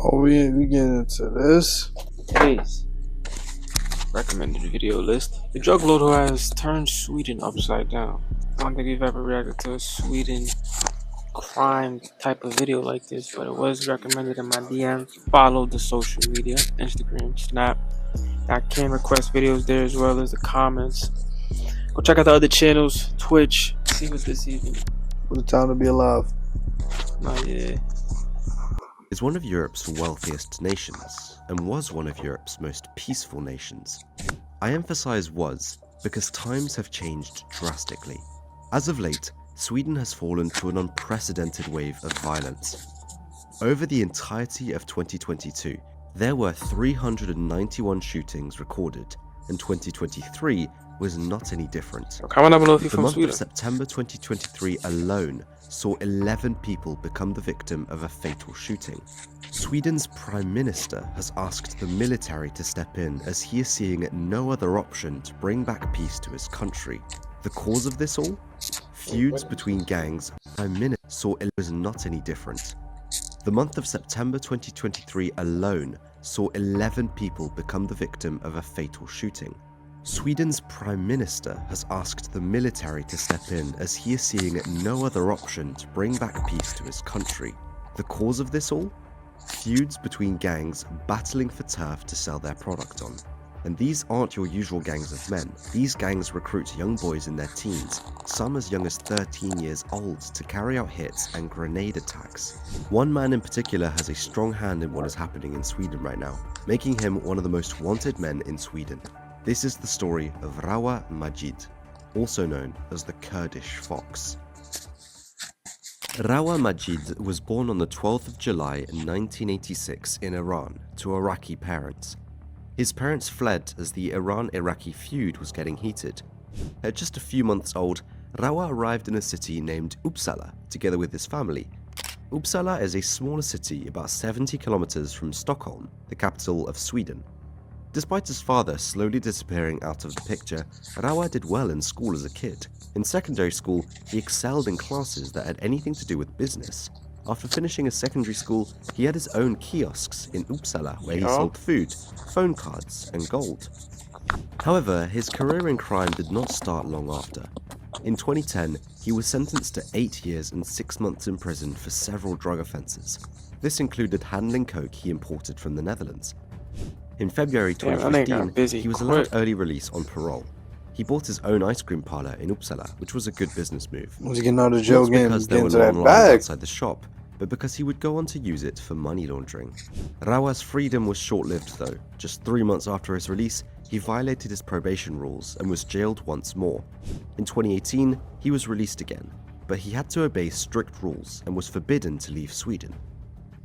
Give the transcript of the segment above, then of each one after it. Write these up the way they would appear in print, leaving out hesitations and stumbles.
Oh, we get into this. Today's recommended video list. The Druglord who has turned Sweden upside down. I don't think we've ever reacted to a Sweden crime type of video like this, but it was recommended in my DM. Follow the social media, Instagram, Snap. I can request videos there as well as the comments. Go check out the other channels, Twitch. See what this even. What a time to be alive. Yeah. Is one of Europe's wealthiest nations and was one of Europe's most peaceful nations. I emphasize was because times have changed drastically. As of late, Sweden has fallen to an unprecedented wave of violence. Over the entirety of 2022, there were 391 shootings recorded, and 2023 was not any different. Comment down below if you're The from month Sweden. of September 2023 alone saw 11 people become the victim of a fatal shooting. Sweden's Prime Minister has asked the military to step in as he is seeing no other option to bring back peace to his country. The cause of this all? Feuds between gangs. Prime Minister saw it was not any different. The month of September 2023 alone saw 11 people become the victim of a fatal shooting. Sweden's Prime Minister has asked the military to step in as he is seeing no other option to bring back peace to his country. The cause of this all? Feuds between gangs battling for turf to sell their product on. And these aren't your usual gangs of men. These gangs recruit young boys in their teens, some as young as 13 years old, to carry out hits and grenade attacks. One man in particular has a strong hand in what is happening in Sweden right now, making him one of the most wanted men in Sweden. This is the story of Rawa Majid, also known as the Kurdish Fox. Rawa Majid was born on the 12th of July 1986 in Iran to Iraqi parents. His parents fled as the Iran-Iraqi feud was getting heated. At just a few months old, Rawa arrived in a city named Uppsala together with his family. Uppsala is a smaller city about 70 kilometers from Stockholm, the capital of Sweden. Despite his father slowly disappearing out of the picture, Rawa did well in school as a kid. In secondary school, he excelled in classes that had anything to do with business. After finishing his secondary school, he had his own kiosks in Uppsala where he sold food, phone cards, and gold. However, his career in crime did not start long after. In 2010, he was sentenced to 8 years and 6 months in prison for several drug offences. This included handling coke he imported from the Netherlands. In February 2015, he was allowed early release on parole. He bought his own ice cream parlor in Uppsala, which was a good business move. Was he getting out of jail Not because there were into long that lines bag? outside the shop, but because he would go on to use it for money laundering. Rawa's freedom was short-lived though. Just 3 months after his release, he violated his probation rules and was jailed once more. In 2018, he was released again, but he had to obey strict rules and was forbidden to leave Sweden.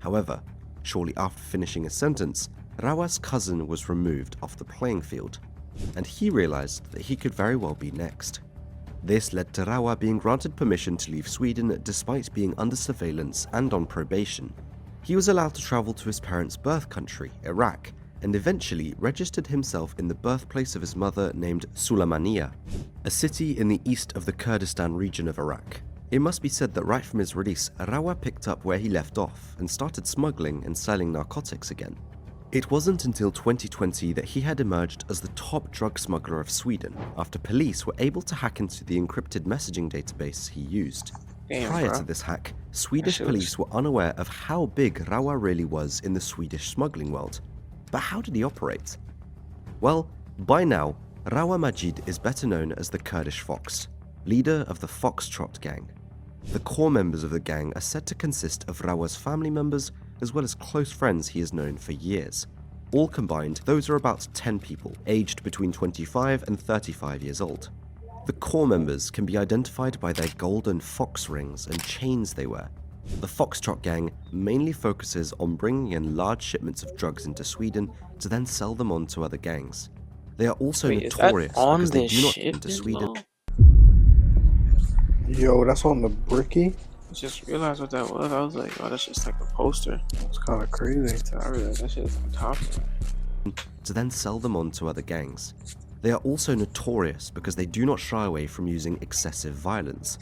However, shortly after finishing his sentence, Rawa's cousin was removed off the playing field, and he realized that he could very well be next. This led to Rawa being granted permission to leave Sweden despite being under surveillance and on probation. He was allowed to travel to his parents' birth country, Iraq, and eventually registered himself in the birthplace of his mother named Sulaymaniyah, a city in the east of the Kurdistan region of Iraq. It must be said that right from his release, Rawa picked up where he left off and started smuggling and selling narcotics again. It wasn't until 2020 that he had emerged as the top drug smuggler of Sweden after police were able to hack into the encrypted messaging database he used. Prior to this hack, Swedish police were unaware of how big Rawa really was in the Swedish smuggling world. But how did he operate? Well, by now, Rawa Majid is better known as the Kurdish Fox, leader of the Foxtrot gang. The core members of the gang are said to consist of Rawa's family members as well as close friends he has known for years. All combined, those are about 10 people, aged between 25 and 35 years old. The core members can be identified by their golden fox rings and chains they wear. The Foxtrot gang mainly focuses on bringing in large shipments of drugs into Sweden to then sell them on to other gangs. They are also notorious because they do not get into Sweden. Yo, that's on the bricky? I just realized what that was. I was like, oh, that's just like a poster. It's kind of crazy. I realized that shit is on top of it. To then sell them on to other gangs. They are also notorious because they do not shy away from using excessive violence.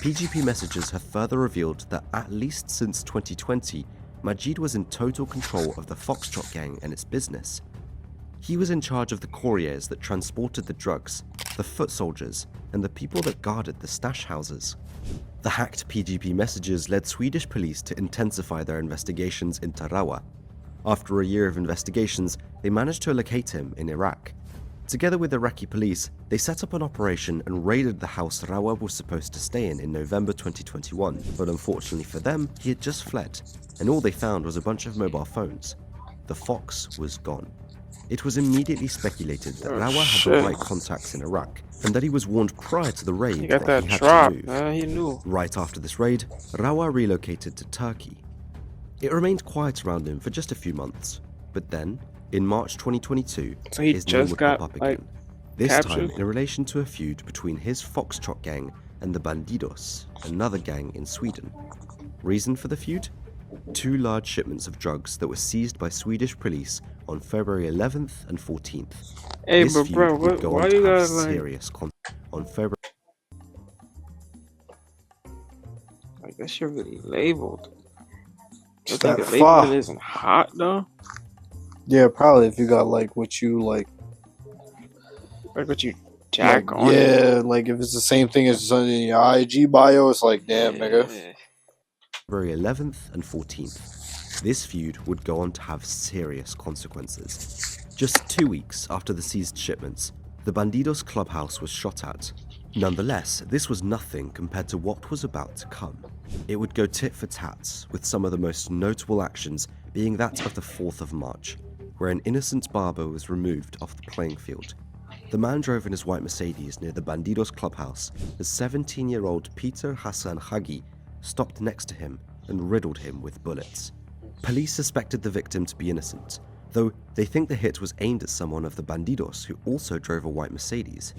PGP messages have further revealed that at least since 2020, Majid was in total control of the Foxtrot gang and its business. He was in charge of the couriers that transported the drugs, the foot soldiers, and the people that guarded the stash houses. The hacked PGP messages led Swedish police to intensify their investigations into Rawa. After a year of investigations, they managed to locate him in Iraq. Together with Iraqi police, they set up an operation and raided the house Rawa was supposed to stay in November 2021, but unfortunately for them, he had just fled, and all they found was a bunch of mobile phones. The Fox was gone. It was immediately speculated that Rawa had the right contacts in Iraq, and that he was warned prior to the raid He got that that he had drop, to move. man. He knew. Right after this raid, Rawa relocated to Turkey. It remained quiet around him for just a few months, but then, in March 2022, So he his name just would got, pop up like, again. This captured? time in relation to a feud between his Foxtrot gang and the Bandidos, another gang in Sweden. Reason for the feud? 2 large shipments of drugs that were seized by Swedish police on February 11th and 14th. Hey, This but feud bro, would go why on you to have guys like serious on February. that shit really labeled? You Step think the labeling five. isn't hot though? Yeah, probably if you got like what you like. Like what you jack Like, on? yeah, like if it's the same thing as something in your IG bio, it's like, damn, nigga. Yeah. February 11th and 14th. This feud would go on to have serious consequences. Just 2 weeks after the seized shipments, the Bandidos clubhouse was shot at. Nonetheless, this was nothing compared to what was about to come. It would go tit for tat, with some of the most notable actions being that of the 4th of March, where an innocent barber was removed off the playing field. The man drove in his white Mercedes near the Bandidos clubhouse as 17-year-old Peter Hassan Hagi stopped next to him and riddled him with bullets. Police suspected the victim to be innocent, though they think the hit was aimed at someone of the Bandidos who also drove a white Mercedes.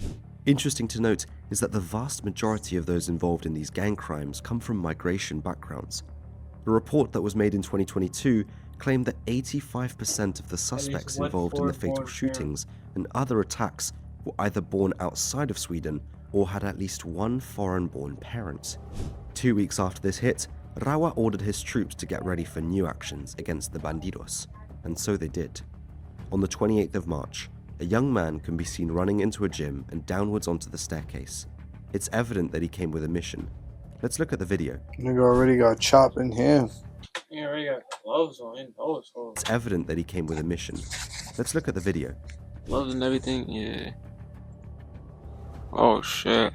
Interesting to note is that the vast majority of those involved in these gang crimes come from migration backgrounds. A report that was made in 2022 claimed that 85% of the suspects involved in the fatal shootings and other attacks were either born outside of Sweden or had at least one foreign-born parent. 2 weeks after this hit, Rawa ordered his troops to get ready for new actions against the Bandidos, and so they did. On the 28th of March, a young man can be seen running into a gym and downwards onto the staircase. It's evident that he came with a mission. Let's look at the video. Nigga already got chopped in hand. He already got gloves on in those holes. It's evident that he came with a mission. Let's look at the video. Gloves and everything, yeah. Oh shit.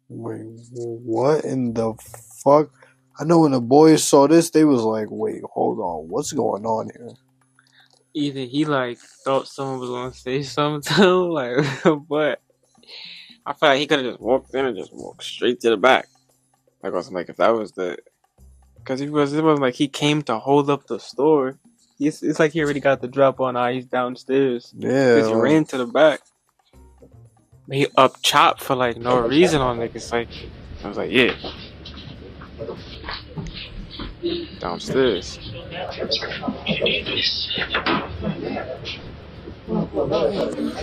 Wait, what in the fuck? I know when the boys saw this, they was like, wait, hold on, what's going on here? Either he like thought someone was gonna say something to him, like, but I feel like he could have just walked in and just walked straight to the back. Like, I was like, if that was the, because it wasn't like he came to hold up the store. It's like he already got the drop on. He's downstairs. Yeah, He just ran to the back. But he up chop for like no reason on niggas. Like, I was like, yeah, downstairs.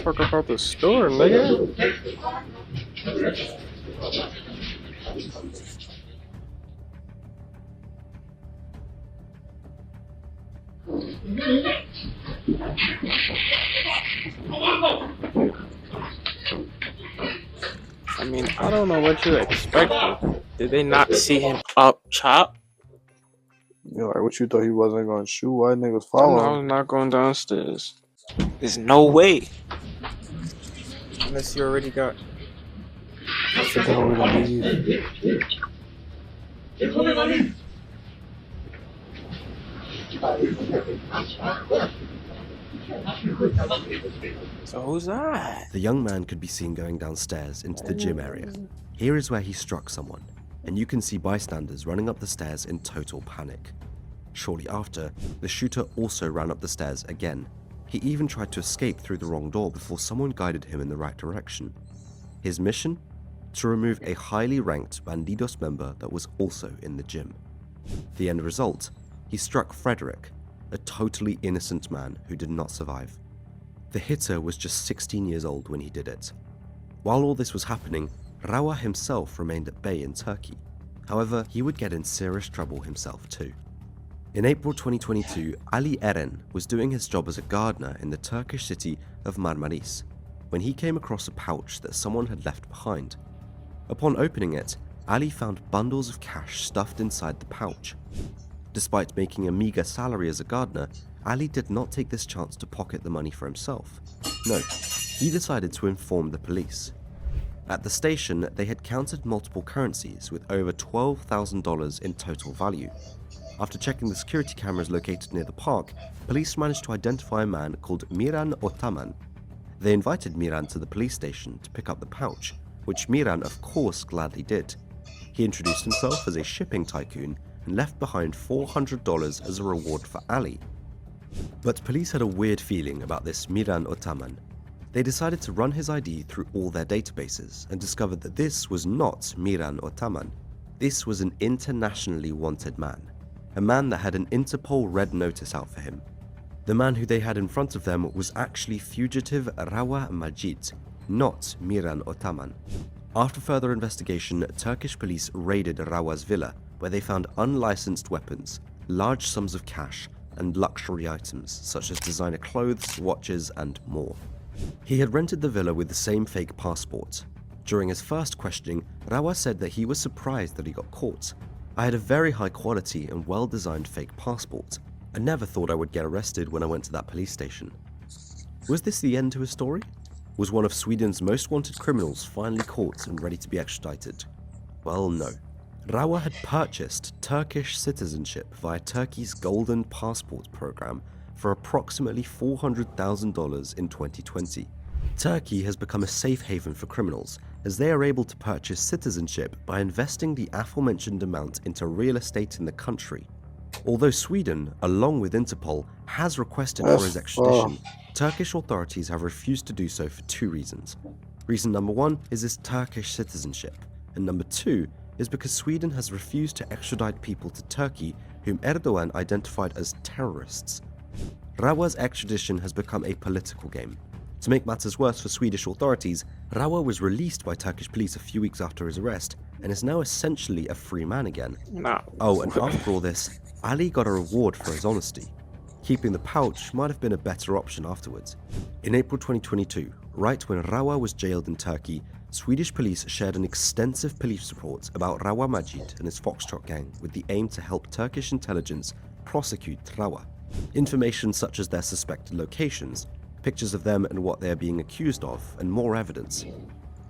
Fuck about the store, nigga. I mean, I don't know what you expected. Did they not see him up chop? You're like, what you thought he wasn't gonna shoot? Why niggas I was following? not going downstairs. There's no way. Unless you already got. I forgot what it is. So who's that? The young man could be seen going downstairs into the gym area. Here is where he struck someone, and you can see bystanders running up the stairs in total panic. Shortly after, the shooter also ran up the stairs again, He even tried to escape through the wrong door before someone guided him in the right direction. His mission? To remove a highly ranked Bandidos member that was also in the gym. The end result? He struck Frederick, a totally innocent man who did not survive. The hitter was just 16 years old when he did it. While all this was happening, Rawa himself remained at bay in Turkey. However, he would get in serious trouble himself too. In April 2022, Ali Eren was doing his job as a gardener in the Turkish city of Marmaris when he came across a pouch that someone had left behind. Upon opening it, Ali found bundles of cash stuffed inside the pouch. Despite making a meager salary as a gardener, Ali did not take this chance to pocket the money for himself. No, he decided to inform the police. At the station, they had counted multiple currencies with over $12,000 in total value. After checking the security cameras located near the park, police managed to identify a man called Miran Otaman. They invited Miran to the police station to pick up the pouch, which Miran of course gladly did. He introduced himself as a shipping tycoon and left behind $400 as a reward for Ali. But police had a weird feeling about this Miran Otaman. They decided to run his ID through all their databases and discovered that this was not Miran Otaman. This was an internationally wanted man. A man that had an Interpol red notice out for him. The man who they had in front of them was actually fugitive Rawa Majid, not Miran Otaman. After further investigation, Turkish police raided Rawa's villa, where they found unlicensed weapons, large sums of cash, and luxury items such as designer clothes, watches, and more. He had rented the villa with the same fake passport. During his first questioning, Rawa said that he was surprised that he got caught. I had a very high quality and well-designed fake passport. I never thought I would get arrested when I went to that police station. Was this the end to his story? Was one of Sweden's most wanted criminals finally caught and ready to be extradited? Well, no. Rawa had purchased Turkish citizenship via Turkey's Golden Passport program for approximately $400,000 in 2020. Turkey has become a safe haven for criminals, as they are able to purchase citizenship by investing the aforementioned amount into real estate in the country. Although Sweden, along with Interpol, has requested for his extradition, Turkish authorities have refused to do so for two reasons. Reason number one is his Turkish citizenship, and number two is because Sweden has refused to extradite people to Turkey whom Erdogan identified as terrorists. Rawa's extradition has become a political game. To make matters worse for Swedish authorities, Rawa was released by Turkish police a few weeks after his arrest and is now essentially a free man again. No. Oh, and after all this, Ali got a reward for his honesty. Keeping the pouch might have been a better option afterwards. In April 2022, right when Rawa was jailed in Turkey, Swedish police shared an extensive police report about Rawa Majid and his Foxtrot gang with the aim to help Turkish intelligence prosecute Rawa. Information such as their suspected locations, pictures of them and what they are being accused of, and more evidence.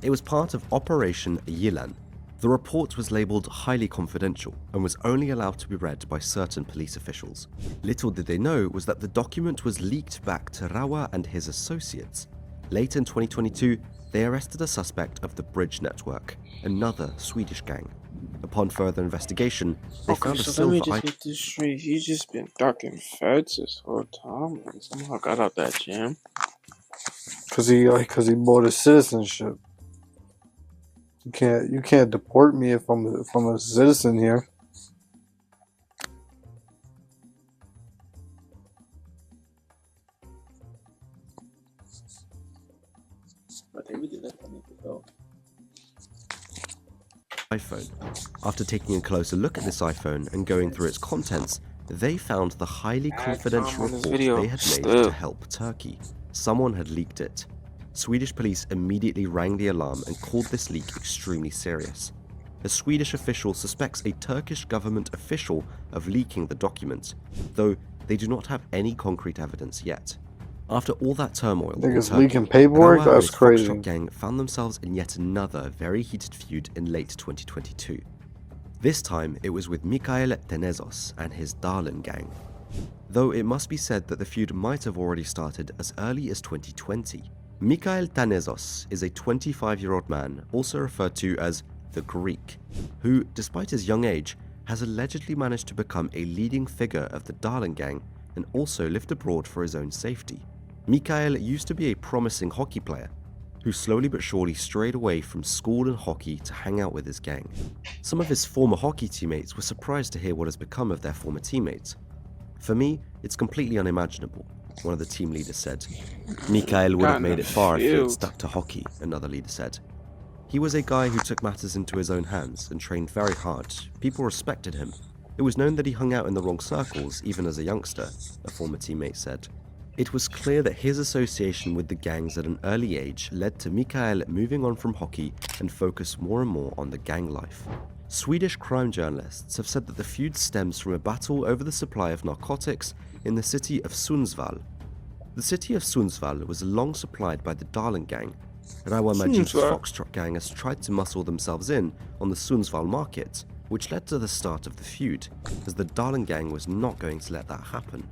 It was part of Operation Yılan. The report was labelled highly confidential and was only allowed to be read by certain police officials. Little did they know was that the document was leaked back to Rawa and his associates. Late in 2022, they arrested a suspect of the Bridge Network, another Swedish gang. Upon further investigation, they found a silver let me just get this straight. He's just been ducking Feuds this whole time and somehow got out that jam. Cause he bought his citizenship. You can't deport me if I'm a citizen here. But they really let me go. iPhone. After taking a closer look at this iPhone and going through its contents, they found the highly confidential report they had made to help Turkey. Someone had leaked it. Swedish police immediately rang the alarm and called this leak extremely serious. A Swedish official suspects a Turkish government official of leaking the document, though they do not have any concrete evidence yet. After all that turmoil, niggas leaking paperwork? Rawa That's and his crazy. Foxtrot gang found themselves in yet another very heated feud in late 2022. This time, it was with Mikhail Tenezos and his Darlin gang. Though it must be said that the feud might have already started as early as 2020. Mikhail Tenezos is a 25-year-old man, also referred to as the Greek, who, despite his young age, has allegedly managed to become a leading figure of the Darlin gang and also lived abroad for his own safety. Mikael used to be a promising hockey player who slowly but surely strayed away from school and hockey to hang out with his gang. Some of his former hockey teammates were surprised to hear what has become of their former teammates. "For me, it's completely unimaginable," one of the team leaders said. "Mikael would have made it far if he had stuck to hockey," another leader said. "He was a guy who took matters into his own hands and trained very hard. People respected him. It was known that he hung out in the wrong circles even as a youngster," a former teammate said. It was clear that his association with the gangs at an early age led to Mikael moving on from hockey and focus more and more on the gang life. Swedish crime journalists have said that the feud stems from a battle over the supply of narcotics in the city of Sundsvall. The city of Sundsvall was long supplied by the Darling gang. Majid's Foxtrot gang has tried to muscle themselves in on the Sundsvall market, which led to the start of the feud, as the Darling gang was not going to let that happen.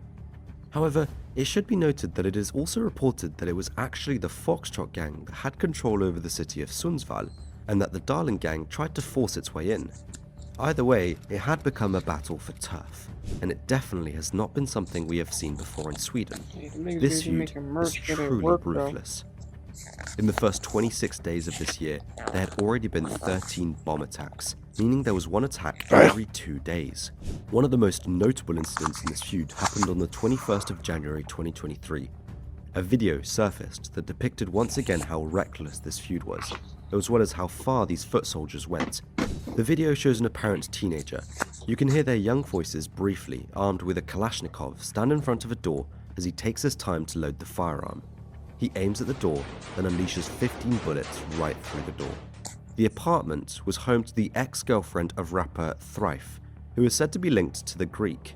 However, it should be noted that it is also reported that it was actually the Foxtrot gang that had control over the city of Sundsvall, and that the Darling gang tried to force its way in. Either way, it had become a battle for turf, and it definitely has not been something we have seen before in Sweden. This feud is truly ruthless. In the first 26 days of this year, there had already been 13 bomb attacks, meaning there was one attack every 2 days. One of the most notable incidents in this feud happened on the 21st of January 2023. A video surfaced that depicted once again how reckless this feud was, as well as how far these foot soldiers went. The video shows an apparent teenager. You can hear their young voices briefly, armed with a Kalashnikov, stand in front of a door as he takes his time to load the firearm. He aims at the door and unleashes 15 bullets right through the door. The apartment was home to the ex-girlfriend of rapper Thrife, who is said to be linked to the Greek.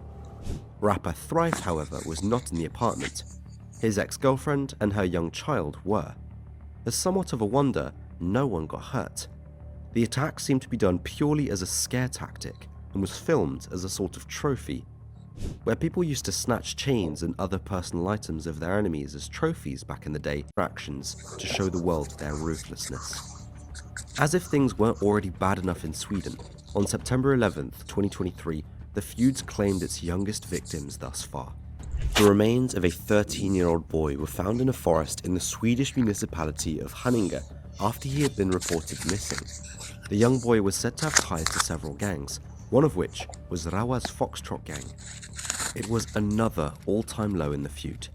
Rapper Thrife, however, was not in the apartment. His ex-girlfriend and her young child were. As somewhat of a wonder, no one got hurt. The attack seemed to be done purely as a scare tactic and was filmed as a sort of trophy, where people used to snatch chains and other personal items of their enemies as trophies back in the day for actions to show the world their ruthlessness. As if things weren't already bad enough in Sweden, on September 11th, 2023, the Feuds claimed its youngest victims thus far. The remains of a 13-year-old boy were found in a forest in the Swedish municipality of Haninge after he had been reported missing. The young boy was said to have ties to several gangs, one of which was Rawa's Foxtrot gang. It was another all-time low in the feud,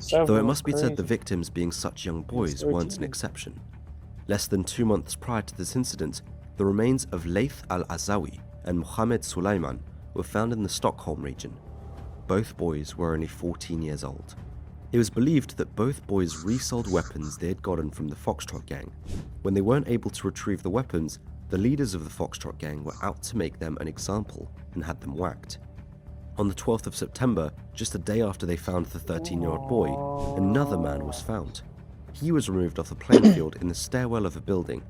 though it must be said the victims being such young boys weren't an exception. Less than 2 months prior to this incident, the remains of Leith al-Azawi and Mohammed Sulaiman were found in the Stockholm region. Both boys were only 14 years old. It was believed that both boys resold weapons they had gotten from the Foxtrot gang. When they weren't able to retrieve the weapons, the leaders of the Foxtrot gang were out to make them an example and had them whacked. On the 12th of September, just a day after they found the 13-year-old boy, another man was found. He was removed off the playing field in the stairwell of a building.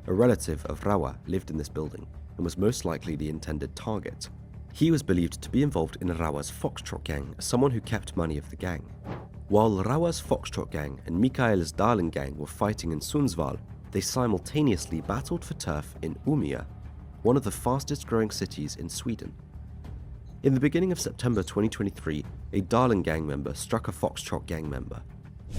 A relative of Rawa lived in this building and was most likely the intended target. He was believed to be involved in Rawa's Foxtrot gang as someone who kept money of the gang. While Rawa's Foxtrot gang and Mikael's Darling gang were fighting in Sundsvall, they simultaneously battled for turf in Umeå, one of the fastest growing cities in Sweden. In the beginning of September 2023, a Darling gang member struck a Foxtrot gang member.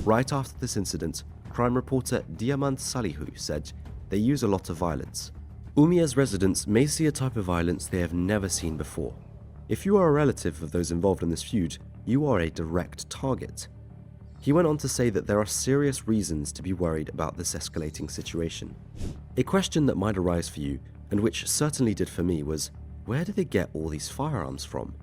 Right after this incident, crime reporter Diamant Salihu said, "They use a lot of violence. Umeå's residents may see a type of violence they have never seen before. If you are a relative of those involved in this feud, you are a direct target." He went on to say that there are serious reasons to be worried about this escalating situation. A question that might arise for you, and which certainly did for me, was, where do they get all these firearms from?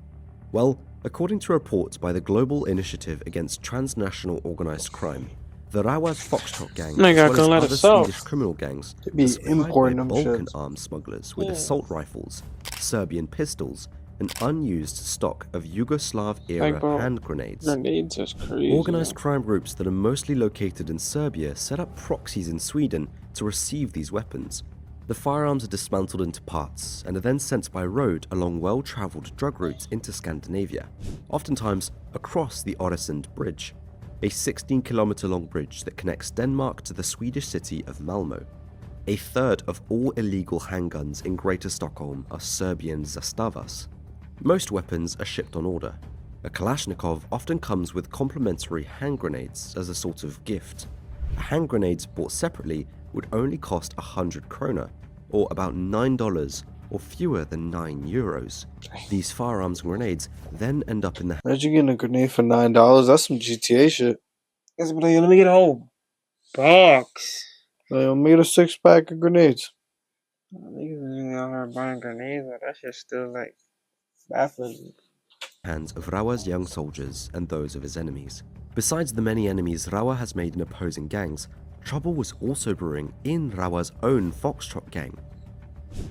Well, according to reports by the Global Initiative Against Transnational Organized Crime, the Rawa's Foxtrot gang, as well as other Swedish criminal gangs, are supplied by Balkan arms smugglers with assault rifles, Serbian pistols, and unused stock of Yugoslav-era hand grenades. Grenades is crazy. Organized crime groups that are mostly located in Serbia set up proxies in Sweden to receive these weapons. The firearms are dismantled into parts and are then sent by road along well-traveled drug routes into Scandinavia, oftentimes across the Öresund Bridge, a 16-kilometer-long bridge that connects Denmark to the Swedish city of Malmö. A third of all illegal handguns in Greater Stockholm are Serbian Zastavas. Most weapons are shipped on order. A Kalashnikov often comes with complimentary hand grenades as a sort of gift. Hand grenades bought separately would only cost 100 krona, or about $9 or fewer than €9. These firearms and grenades then end up in the Imagine getting a grenade for $9. That's some GTA shit. Let me get a whole box. Let me get a 6-pack of grenades. Niggas out here buying grenades, but that shit's still like baffling. hands of Rawa's young soldiers and those of his enemies. Besides the many enemies Rawa has made in opposing gangs, trouble was also brewing in Rawa's own Foxtrot gang.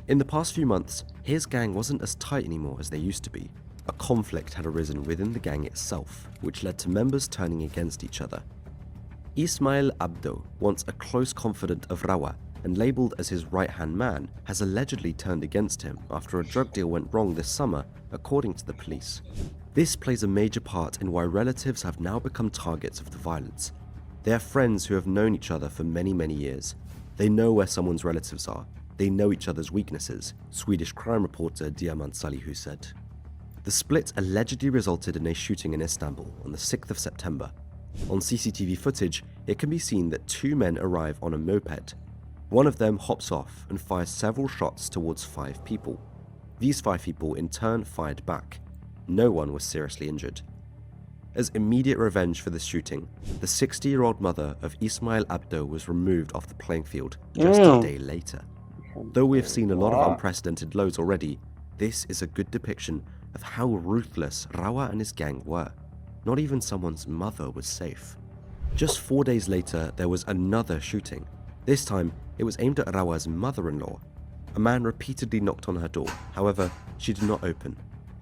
In the past few months, his gang wasn't as tight anymore as they used to be. A conflict had arisen within the gang itself, which led to members turning against each other. Ismail Abdo, once a close confidant of Rawa and labelled as his right-hand man, has allegedly turned against him after a drug deal went wrong this summer, according to the police. This plays a major part in why relatives have now become targets of the violence. They are friends who have known each other for many years. They know where someone's relatives are. They know each other's weaknesses, Swedish crime reporter Diamant Salihu said. The split allegedly resulted in a shooting in Istanbul on the 6th of September. On CCTV footage, it can be seen that two men arrive on a moped. One of them hops off and fires several shots towards 5 people. These 5 people in turn fired back. No one was seriously injured. As immediate revenge for this shooting, the 60-year-old mother of Ismail Abdo was removed off the playing field just a day later. Though we have seen a lot of unprecedented lows already, this is a good depiction of how ruthless Rawa and his gang were. Not even someone's mother was safe. Just 4 days later, there was another shooting. This time, it was aimed at Rawa's mother-in-law. A man repeatedly knocked on her door, however, she did not open.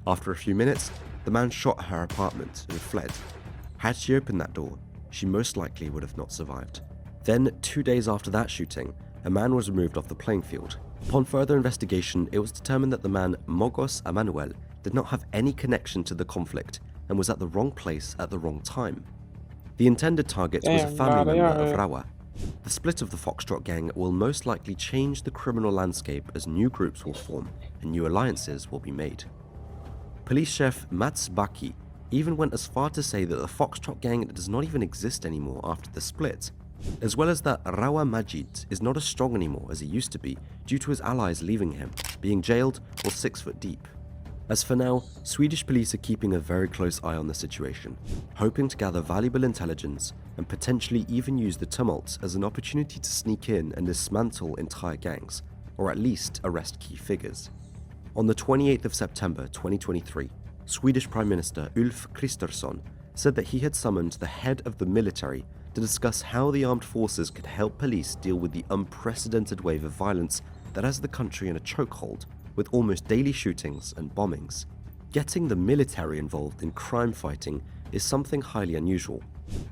After a few minutes, the man shot her apartment and fled. Had she opened that door, she most likely would have not survived. Then, 2 days after that shooting, a man was removed off the playing field. Upon further investigation, it was determined that the man Mogos Emanuel did not have any connection to the conflict and was at the wrong place at the wrong time. The intended target was a family member of Rawa. The split of the Foxtrot gang will most likely change the criminal landscape as new groups will form and new alliances will be made. Police Chef Mats Baki even went as far to say that the Foxtrot gang does not even exist anymore after the split, as well as that Rawa Majid is not as strong anymore as he used to be due to his allies leaving him, being jailed or 6 foot deep. As for now, Swedish police are keeping a very close eye on the situation, hoping to gather valuable intelligence and potentially even use the tumult as an opportunity to sneak in and dismantle entire gangs, or at least arrest key figures. On the 28th of September 2023, Swedish Prime Minister Ulf Kristersson said that he had summoned the head of the military to discuss how the armed forces could help police deal with the unprecedented wave of violence that has the country in a chokehold, with almost daily shootings and bombings. Getting the military involved in crime fighting is something highly unusual.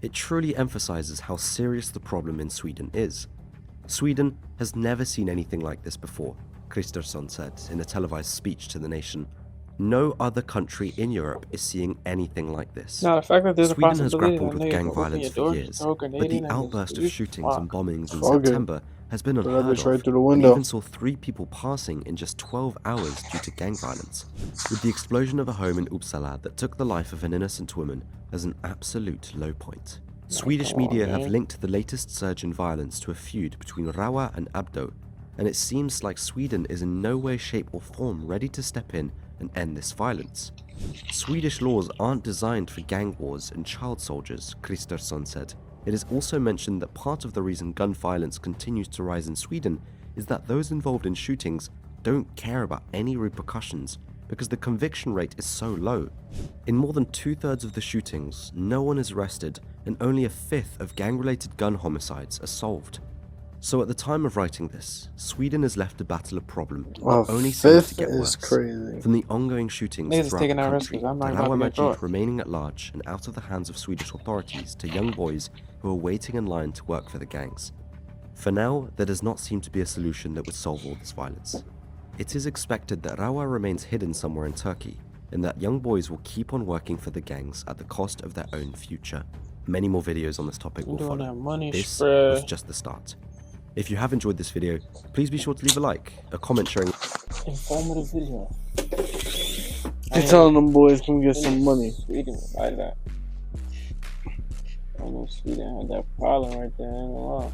It truly emphasizes how serious the problem in Sweden is. Sweden has never seen anything like this before, Kristersson said in a televised speech to the nation. No other country in Europe is seeing anything like this. Sweden has grappled with gang violence for years, but the outburst of shootings and bombings in September has been unheard of, and even saw 3 people passing in just 12 hours due to gang violence, with the explosion of a home in Uppsala that took the life of an innocent woman as an absolute low point. Swedish media have linked the latest surge in violence to a feud between Rawa and Abdo, and it seems like Sweden is in no way, shape or form ready to step in and end this violence. Swedish laws aren't designed for gang wars and child soldiers, Kristersson said. It is also mentioned that part of the reason gun violence continues to rise in Sweden is that those involved in shootings don't care about any repercussions because the conviction rate is so low. In more than 2/3 of the shootings, no one is arrested and only a 1/5 of gang-related gun homicides are solved. So at the time of writing this, Sweden is left to battle a problem that only seems to get worse. Crazy. From the ongoing shootings throughout the country, to Rawa Majid remaining at large and out of the hands of Swedish authorities to young boys who are waiting in line to work for the gangs. For now, there does not seem to be a solution that would solve all this violence. It is expected that Rawa remains hidden somewhere in Turkey, and that young boys will keep on working for the gangs at the cost of their own future. Many more videos on this topic will follow. This was just the start. If you have enjoyed this video, please be sure to leave a like, a comment sharing. Informative video. You're telling them boys come get some money. Sweden was like that. I know Sweden had that problem right there. I ain't gonna lie.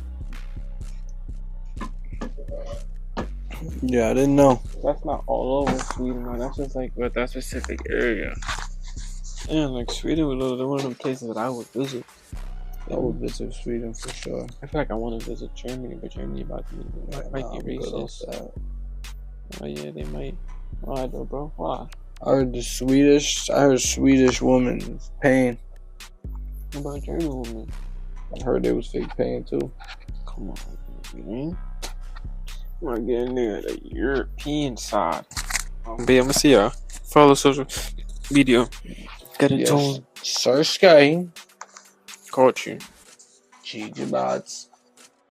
Yeah, I didn't know. That's not all over Sweden, man. That's just like with that specific area. And like Sweden was one of them places that I would visit. I would visit Sweden for sure. I feel like I want to visit Germany, but Germany might be racist. Oh yeah, they might. Why though, bro? Why? I heard Swedish women paying. What about German women? I heard they was fake paying too. Come on, man. I'm gonna get in there the European side. But yeah, I'm gonna see y'all. Follow social media. Get it on. Sir Sky. Caught you. GG bots.